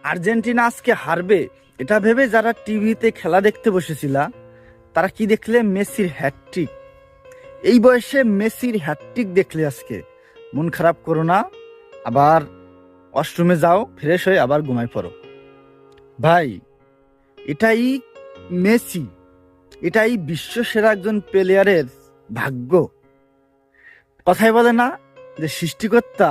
Argentina আজকে হারবে এটা ভেবে যারা টিভিতে খেলা দেখতে বসেছিল তারা কি দেখলে? মেসির হ্যাটট্রিক। এই বয়সে মেসির হ্যাটট্রিক দেখলে আজকে মন খারাপ করো না, আবার ওয়াশরুমে যাও, ফ্রেশ হয়ে আবার ঘুমায় পড়ো। ভাই, এটাই মেসি, এটাই বিশ্বসেরা একজন প্লেয়ারের ভাগ্য। কথাই বলে না যে সৃষ্টিকর্তা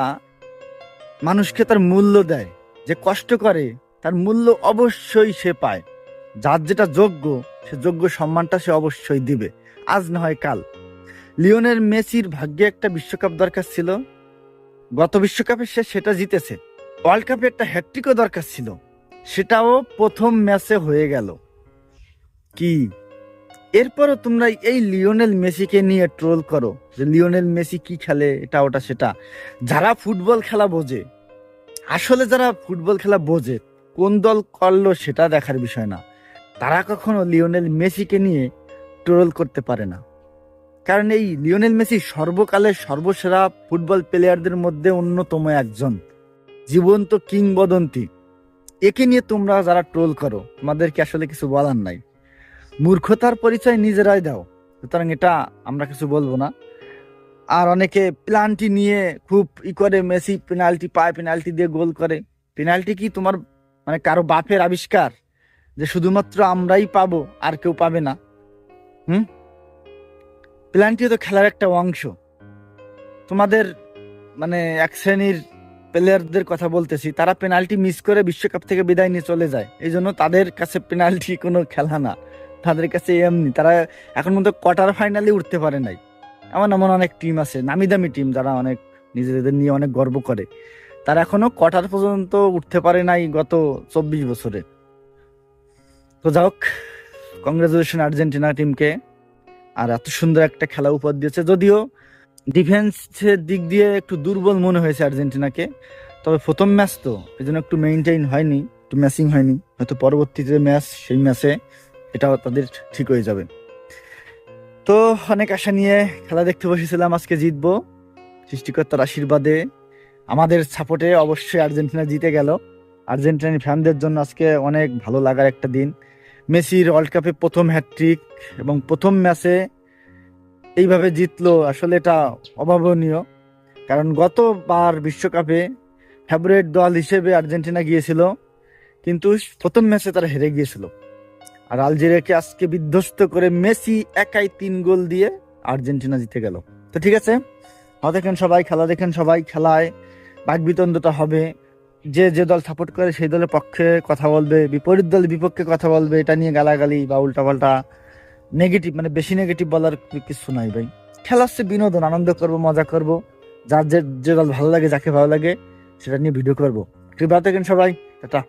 মানুষকে তার মূল্য দেয়, যে কষ্ট করে তার মূল্য অবশ্যই সে পায়। যার যেটা যোগ্য, সে যোগ্য সম্মানটা সে অবশ্যই দিবে, আজ না হয় কাল। লিওনেল মেসির ভাগ্যে একটা বিশ্বকাপ দরকার ছিল, গত বিশ্বকাপে সে সেটা জিতেছে। ওয়ার্ল্ড কাপে একটা হ্যাটট্রিকও দরকার ছিল, সেটাও প্রথম ম্যাচে হয়ে গেল। কি এরপরও তোমরা এই লিওনেল মেসিকে নিয়ে ট্রোল করো যে লিওনেল মেসি কি খেলে, এটা ওটা সেটা। যারা ফুটবল খেলা বোঝে, আসলে যারা ফুটবল খেলা বোঝে, কোন দল করলো সেটা দেখার বিষয় না, তারা কখনো লিওনেল মেসিকে নিয়ে ট্রোল করতে পারে না। কারণ এই লিওনেল মেসি সর্বকালের সর্বসেরা ফুটবল প্লেয়ারদের মধ্যে অন্যতম একজন, জীবন্ত কিংবদন্তি। একে নিয়ে তোমরা যারা ট্রোল করো, তোমাদেরকে আসলে কিছু বলার নাই, মূর্খতার পরিচয় নিজেরাই দাও, সুতরাং এটা আমরা কিছু বলবো না। আর অনেকে পেনাল্টি নিয়ে খুব করে, মেসি পেনাল্টি পায়, পেনাল্টি দিয়ে গোল করে। পেনাল্টি কি তোমার মানে কারো বাপের আবিষ্কার যে শুধুমাত্র আমরাই পাবো আর কেউ পাবে না? পেনাল্টি তো খেলার একটা অংশ। তোমাদের মানে এক শ্রেণীর প্লেয়ারদের কথা বলতেছি, তারা পেনাল্টি মিস করে বিশ্বকাপ থেকে বিদায় নিয়ে চলে যায়, এই জন্য তাদের কাছে পেনাল্টি কোনো খেলা না, তাদের কাছে এমনি। তারা এখন পর্যন্ত কোয়ার্টার ফাইনালে উঠতে পারে নাই। এমন এমন অনেক টিম আছে, নামি দামি টিম, যারা অনেক নিজেদের নিয়ে অনেক গর্ব করে, তারা এখনো কোয়ার্টার পর্যন্ত উঠতে পারে নাই গত 24 বছরে। তো যাই হোক, কংগ্রেচুলেশন আর্জেন্টিনা টিমকে। আর এত সুন্দর একটা খেলা উপহার দিয়েছে, যদিও ডিফেন্সের দিক দিয়ে একটু দুর্বল মনে হয়েছে আর্জেন্টিনাকে। তবে প্রথম ম্যাচ তো, এই জন্য একটু মেইনটেইন হয়নি, একটু ম্যাচিং হয়নি, হয়তো পরবর্তীতে ম্যাচ, সেই ম্যাচে এটাও তাদের ঠিক হয়ে যাবে। তো অনেক আশা নিয়ে খেলা দেখতে বসেছিলাম, আজকে জিতবো সৃষ্টিকর্তার আশীর্বাদে, আমাদের সাপোর্টে অবশ্যই আর্জেন্টিনা জিতে গেল। আর্জেন্টিনার ফ্যানদের জন্য আজকে অনেক ভালো লাগার একটা দিন। মেসির ওয়ার্ল্ড কাপে প্রথম হ্যাটট্রিক এবং প্রথম ম্যাচে এইভাবে জিতলো, আসলে এটা অভাবনীয়। কারণ গতবার বিশ্বকাপে ফেভারিট দল হিসেবে আর্জেন্টিনা গিয়েছিল, কিন্তু প্রথম ম্যাচে তারা হেরে গিয়েছিল। আর আলজেরিয়াকে আজকে বিধ্বস্ত করে মেসি একাই 3 গোল দিয়ে আর্জেন্টিনা জিতে গেল। তো ঠিক আছে, দেখেন সবাই খেলা, দেখেন সবাই খেলায় বাকবিতণ্ডতা হবে, যে যে দল সাপোর্ট করে সেই দলের পক্ষে কথা বলবে, বিপরীত দলের বিপক্ষে কথা বলবে, এটা নিয়ে গালাগালি বা উল্টাপাল্টা নেগেটিভ, মানে বেশি নেগেটিভ বলার কিছু নাই ভাই। খেলা হচ্ছে বিনোদন, আনন্দ করব, মজা করব, যার যে যে দল ভালো লাগে, যাকে ভালো লাগে সেটা নিয়ে ভিডিও করবো। ঠিক আছে, দেখেন সবাই, টাটা।